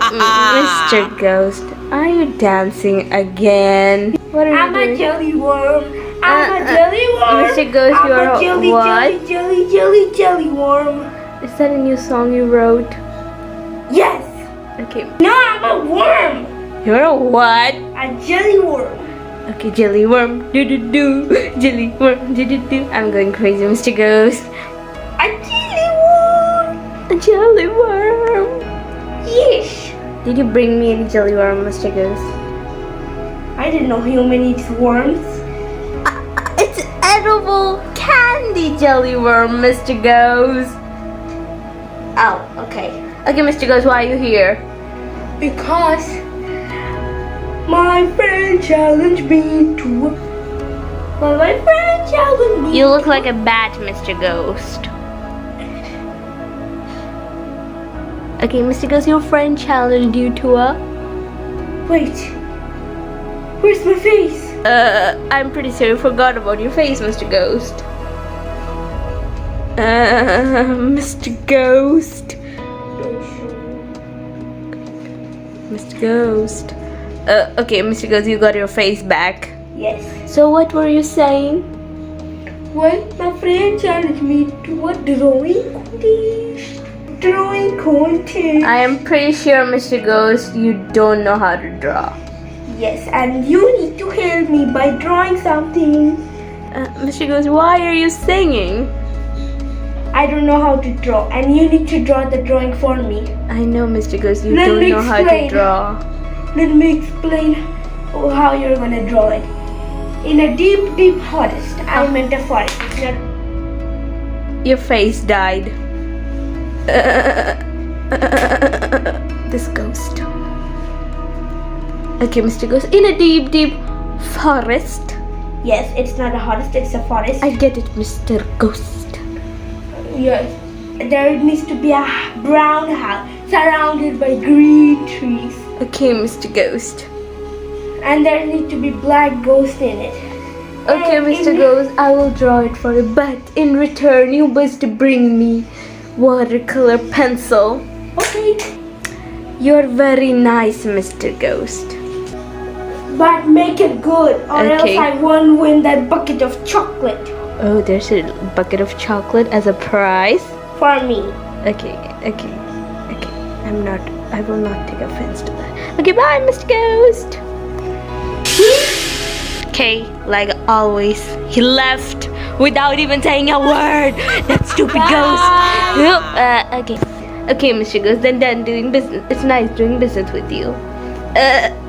Mr. Ghost, are you dancing again? What are I'm you doing? a jelly worm. I'm a jelly worm. Mr. Ghost, I'm you're a jelly, what? jelly worm. Is that a new song you wrote? Yes. Okay. No, I'm a worm. You're a what? A jelly worm. Okay, jelly worm, do do do. Jelly worm, do do do. I'm going crazy, Mr. Ghost. A jelly worm. A jelly worm. Yes. Did you bring me any jelly worm, Mr. Ghost? I didn't know human eats worms. It's edible candy jelly worm, Mr. Ghost. Oh, okay. Okay, Mr. Ghost, why are you here? Because my friend challenged me to. Well, my friend challenged me. You look like a bat, Mr. Ghost. Okay, Mr. Ghost, your friend challenged you to a... Wait. Where's my face? I'm pretty sure you forgot about your face, Mr. Ghost. Mr. Ghost. Mr. Ghost. Okay, Mr. Ghost, you got your face back. Yes. So what were you saying? Well, my friend challenged me to a drawing contest. Drawing contest. I am pretty sure, Mr. Ghost, you don't know how to draw. Yes, and you need to help me by drawing something. Mr. Ghost, why are you singing? I don't know how to draw, and you need to draw the drawing for me. I know, Mr. Ghost, you Let don't me know how to explain. draw. Let me explain how you're gonna draw it. In a deep, deep forest. I meant a forest. It's not. Your face died. This ghost. Okay, Mr. Ghost, in a deep, deep forest. Yes, it's not a forest. It's a forest. I get it, Mr. Ghost. Yes. There needs to be a brown house surrounded by green trees. Okay, Mr. Ghost. And there need to be black ghosts in it. Okay, And Mr. Ghost, I will draw it for you, but in return, you must bring me watercolor pencil. Okay. You're very nice, Mr. Ghost. But make it good, or Okay. else I won't win that bucket of chocolate Oh, there's a bucket of chocolate as a prize. for me. Okay. I will not take offense to that. Okay, bye, Mr. Ghost. Okay, like always, he left without even saying a word. That stupid ghost. Okay, Mr. Ghost, then done doing business. It's nice doing business with you.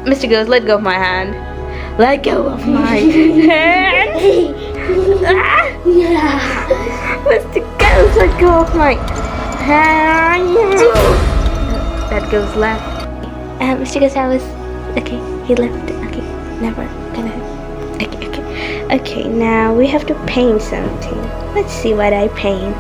Mr. Ghost, let go of my hand. Let go of my hand. Mr. Ghost, let go of my hand. That ghost left. Mr. Ghost, I was... Okay, he left. Okay, never gonna... Okay, now we have to paint something. Let's see what I paint.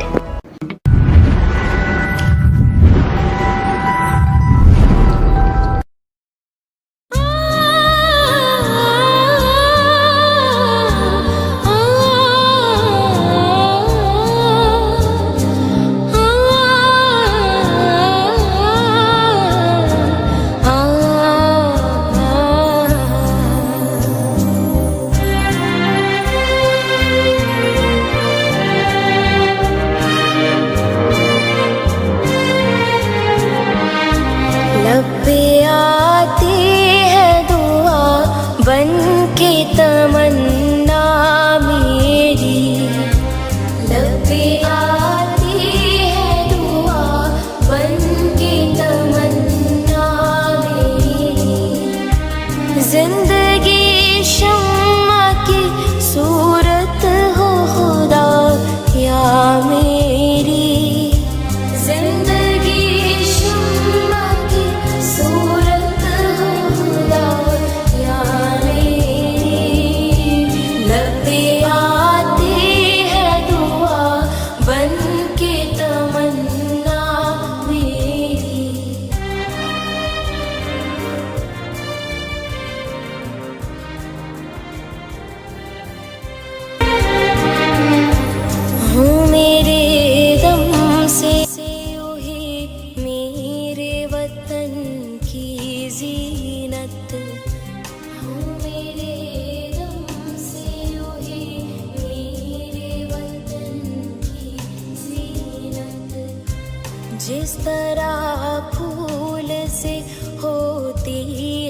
जिस तरह फूल से होती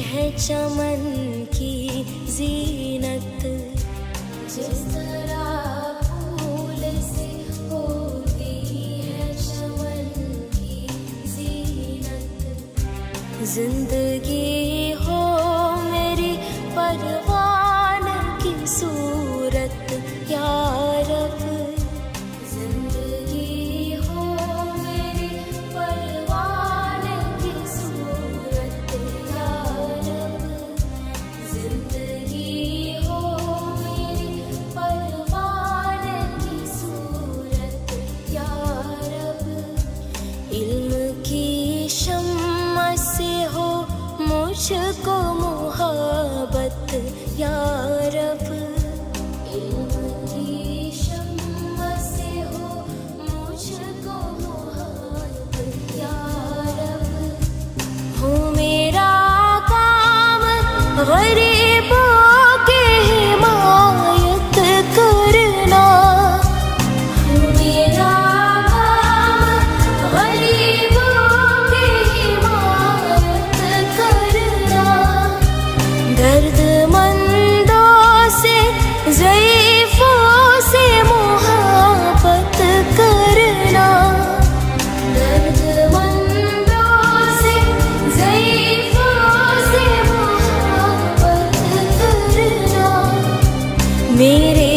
है चमन की जीनत, जिस तरह फूल से होती है चमन की जीनत, जिंदगी हो मेरी परवान की सूरत या रब, जिंदगी हो मेरी परवान की सूरत या रब, जिंदगी हो मेरी परवान की सूरत या रब, इल्म की शम्मा से हो मुझको मोहब्बत या रब, इल्म की शम्मा से हो मुझको मोहब्बत या रब, हो मेरा काम गरीबों की हिमायत करना, हो मेरा काम गरीबों की हिमायत करना, दर्दमंदों से ज़ईफ़ों से मोहब्बत करना, दर्दमंदों से ज़ईफ़ों से मोहब्बत करना, मेरे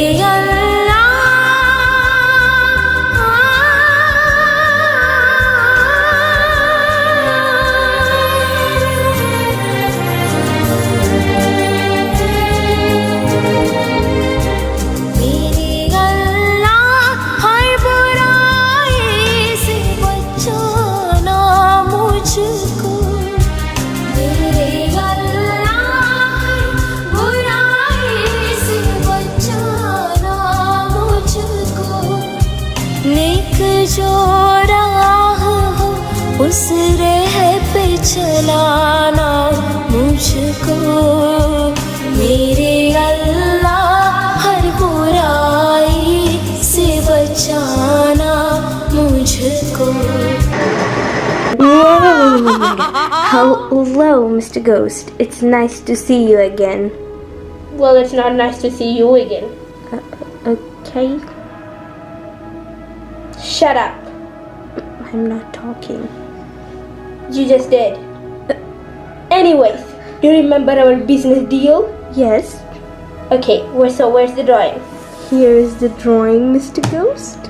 जो राह हो उस राह पे चलाना मुझको, मेरे अल्लाह हर बुराई से बचाना मुझको। Hello, Mr. Ghost. It's nice to see you again. Well, it's not nice to see you again. Okay, Shut up. I'm not talking. You just did. Anyways, do you remember our business deal? Yes, Okay, where's the drawing? here is the drawing, Mr. Ghost.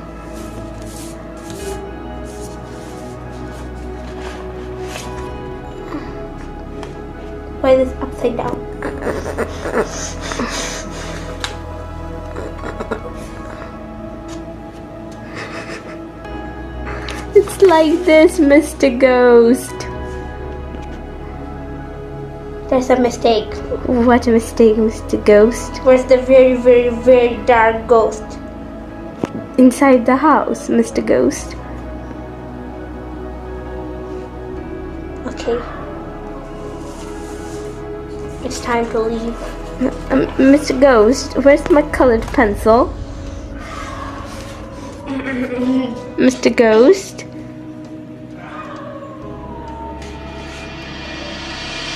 Why is this upside down? It's like this, Mr. Ghost. There's a mistake. What a mistake, Mr. Ghost. Where's the very, very, very dark ghost? Inside the house, Mr. Ghost. Okay. It's time to leave. Mr. Ghost, where's my colored pencil? Mr. Ghost?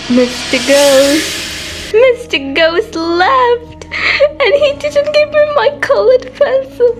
Mr. Ghost? Mr. Ghost left! And he didn't give me my colored pencil!